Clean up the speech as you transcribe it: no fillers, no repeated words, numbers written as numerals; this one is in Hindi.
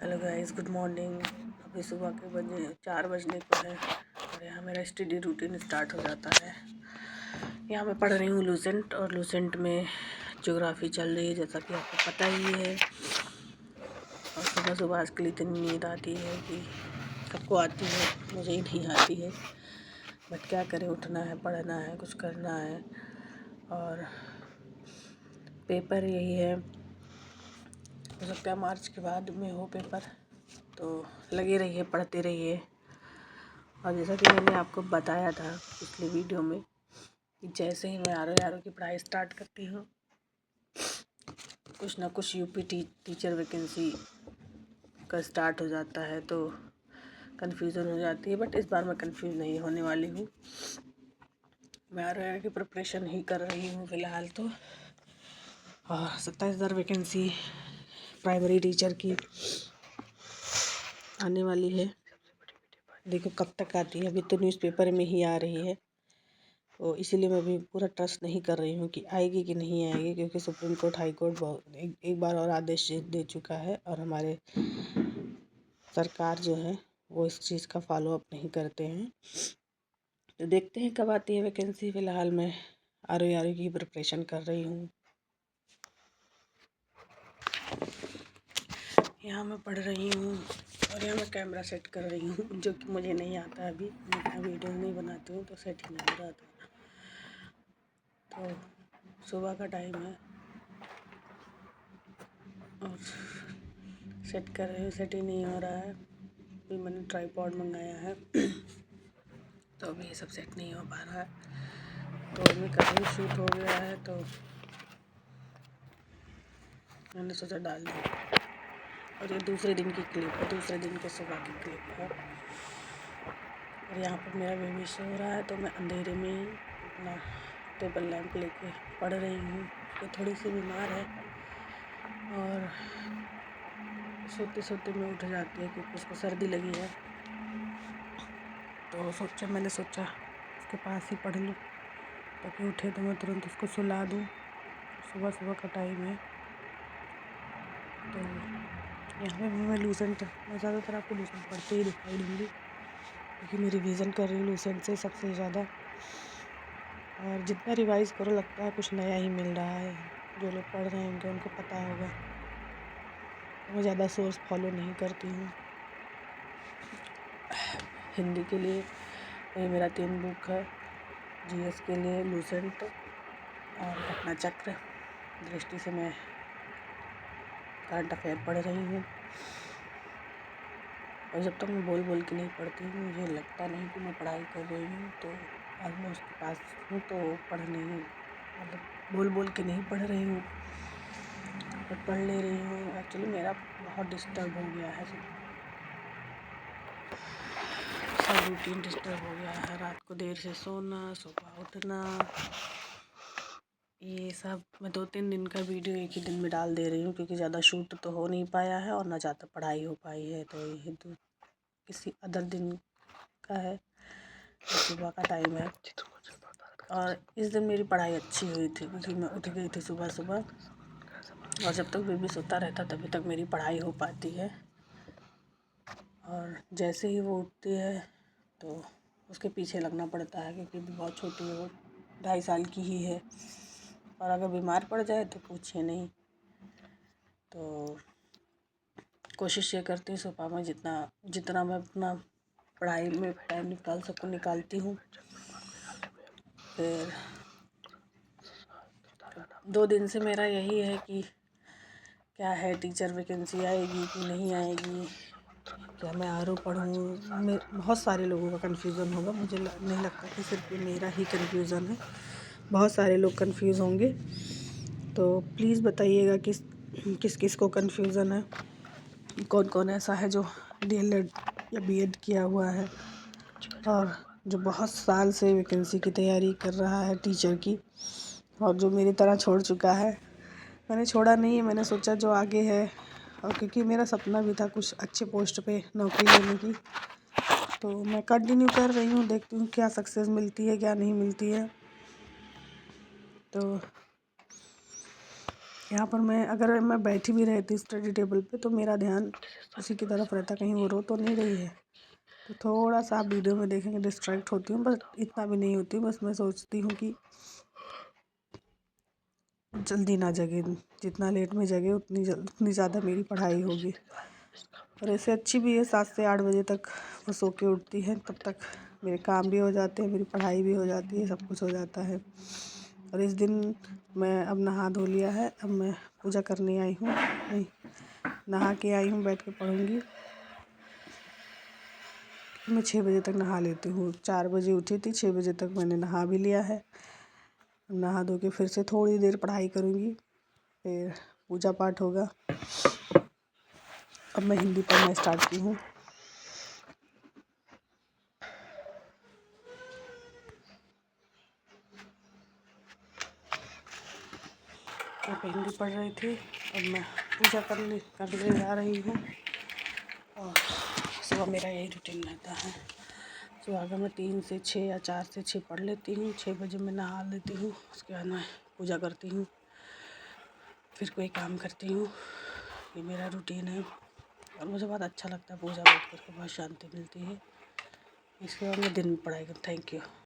Hello guys, good morning. अभी सुबह के बजे 4 बजने को है और यहाँ मेरा स्टडी रूटीन स्टार्ट हो जाता है। यहाँ मैं पढ़ रही हूँ लूसेंट, और लूसेंट में ज्योग्राफी चल रही है, जैसा कि आपको पता ही है। और सुबह सुबह आज के लिए इतनी नींद आती है कि सबको आती है, मुझे ही नहीं आती है। बट क्या करें, उठना है, पढ़ना है, कुछ करना है। और पेपर यही है, हो सकता है मार्च के बाद में हो पेपर, तो लगे रहिए, पढ़ते रहिए। और जैसा कि मैंने आपको बताया था पिछली वीडियो में कि जैसे ही मैं आर की पढ़ाई स्टार्ट करती हूँ, कुछ ना कुछ यूपी टीचर वैकेंसी का स्टार्ट हो जाता है, तो कन्फ्यूज़न हो जाती है। बट इस बार मैं कन्फ्यूज़ नहीं होने वाली हूँ। मैं आर की प्रिपरेशन ही कर रही हूँ फ़िलहाल तो। और 27,000 वैकेंसी प्राइमरी टीचर की आने वाली है। देखो कब तक आती है, अभी तो न्यूज़पेपर में ही आ रही है, तो इसीलिए मैं अभी पूरा ट्रस्ट नहीं कर रही हूँ कि आएगी कि नहीं आएगी, क्योंकि सुप्रीम कोर्ट, हाई कोर्ट एक बार और आदेश दे चुका है, और हमारे सरकार जो है वो इस चीज़ का फॉलो अप नहीं करते हैं। तो देखते हैं कब आती है वैकेंसी। फ़िलहाल मैं आर की प्रिपरेशन कर रही हूँ। यहाँ मैं पढ़ रही हूँ और यहाँ मैं कैमरा सेट कर रही हूँ, जो कि मुझे नहीं आता अभी। मैं वीडियो नहीं बनाती हूँ तो सेट ही नहीं हो रहा था। तो सुबह का टाइम है और सेट कर रही हूँ, सेट ही नहीं हो रहा है। अभी मैंने ट्राईपॉड मंगाया है तो अभी ये सब सेट नहीं हो पा रहा है। तो मैं कभी शूट हो गया है तो मैंने सोचा डाल दूँ। और ये दूसरे दिन की क्लिप है, दूसरे दिन के सुबह की क्लिप है। और यहाँ पर मेरा बेबी सो रहा है, तो मैं अंधेरे में ही अपना टेबल लैंप लेके पढ़ रही हूँ। वो थोड़ी सी बीमार है और सोते सोते में उठ जाती है, क्योंकि उसको सर्दी लगी है। तो मैंने सोचा उसके पास ही पढ़ लूँ, ताकि उठे तो मैं तुरंत उसको सुला दूँ। सुबह सुबह का टाइम है। तो यहाँ पे मैं लूसेंट, मैं ज़्यादातर आपको लूसेंट पढ़ते ही दिखाई दूँगी, क्योंकि मैं रिवीजन कर रही हूँ लूसेंट से सबसे ज़्यादा। और जितना रिवाइज़ करो लगता है कुछ नया ही मिल रहा है। जो लोग पढ़ रहे हैं उनको पता होगा। मैं ज़्यादा सोर्स फॉलो नहीं करती हूँ। हिंदी के लिए ये मेरा 3 बुक है। जीएस के लिए लूसेंट और घटना चक्र। दृष्टि से मैं करंट अफेयर पढ़ रही हूँ। और जब तक मैं बोल बोल के नहीं पढ़ती हूँ, मुझे लगता नहीं कि मैं पढ़ाई कर रही हूँ। तो ऑलमोस्ट पास हूँ, तो मतलब बोल बोल के नहीं पढ़ रही हूँ, बट पढ़ ले रही हूँ। एक्चुअली मेरा बहुत डिस्टर्ब हो गया है, सब रूटीन डिस्टर्ब हो गया है। रात को देर से सोना, सुबह उठना, ये सब मैं 2-3 दिन का वीडियो एक ही दिन में डाल दे रही हूँ, क्योंकि ज़्यादा शूट तो हो नहीं पाया है और ना ज़्यादा पढ़ाई हो पाई है। तो ये किसी अदर दिन का है, सुबह का टाइम है। और इस दिन मेरी पढ़ाई अच्छी हुई थी, क्योंकि मैं उठ गई थी सुबह सुबह, और जब तक बेबी सोता रहता तभी तक मेरी पढ़ाई हो पाती है। और जैसे ही वो उठती है तो उसके पीछे लगना पड़ता है, क्योंकि बहुत छोटी है, वो 2.5 साल की ही है। और अगर बीमार पड़ जाए तो पूछिए नहीं। तो कोशिश ये करती हूँ सुबह में जितना मैं अपना पढ़ाई में टाइम निकाल सकूँ निकालती हूँ। फिर 2 दिन से मेरा यही है कि क्या है, टीचर वैकेंसी आएगी कि नहीं आएगी, क्या मैं आर पढ़ूँ। मैं बहुत सारे लोगों का कन्फ्यूज़न होगा, मुझे नहीं लगता कि सिर्फ ये मेरा ही कन्फ्यूज़न है, बहुत सारे लोग कन्फ्यूज़ होंगे। तो प्लीज़ बताइएगा किस किस को कन्फ्यूज़न है, कौन कौन ऐसा है जो डीएलएड या बीएड किया हुआ है, और जो बहुत साल से वैकेंसी की तैयारी कर रहा है टीचर की, और जो मेरी तरह छोड़ चुका है। मैंने छोड़ा नहीं है, मैंने सोचा जो आगे है, और क्योंकि मेरा सपना भी था कुछ अच्छे पोस्ट पे नौकरी लेने की, तो मैं कंटिन्यू कर रही हूँ। देखती हूँ क्या सक्सेस मिलती है, क्या नहीं मिलती है। तो यहाँ पर अगर मैं बैठी भी रहती स्टडी टेबल पे तो मेरा ध्यान उसी की तरफ रहता, कहीं वो रो तो नहीं रही है। तो थोड़ा सा आप वीडियो में देखेंगे डिस्ट्रैक्ट होती हूँ, बस इतना भी नहीं होती। बस मैं सोचती हूँ कि जल्दी ना जगे, जितना लेट में जगे उतनी ज़्यादा मेरी पढ़ाई होगी। और ऐसे अच्छी भी है, 7 से 8 बजे तक वो सो के उठती है, तब तक मेरे काम भी हो जाते हैं, मेरी पढ़ाई भी हो जाती है, सब कुछ हो जाता है। और इस दिन मैं अब नहा धो लिया है, अब मैं पूजा करने आई हूँ, नहीं नहा के आई हूँ, बैठ के पढ़ूँगी। मैं 6 बजे तक नहा लेती हूँ, 4 बजे उठी थी, 6 बजे तक मैंने नहा भी लिया है। नहा धो के फिर से थोड़ी देर पढ़ाई करूँगी, फिर पूजा पाठ होगा। अब मैं हिंदी पढ़ना स्टार्ट की हूँ। मैं हिंदी पढ़ रही थी, अब मैं पूजा करने जा रही हूँ। और सुबह मेरा यही रूटीन रहता है। सुबह का मैं 3 से 6 या 4 से 6 पढ़ लेती हूँ। 6 बजे मैं नहा लेती हूँ, उसके बाद मैं पूजा करती हूँ, फिर कोई काम करती हूँ। ये मेरा रूटीन है और मुझे बहुत अच्छा लगता है पूजा पाठ करके, बहुत शांति मिलती है। इसके बाद मैं दिन में पढ़ाई करती हूँ। Thank you.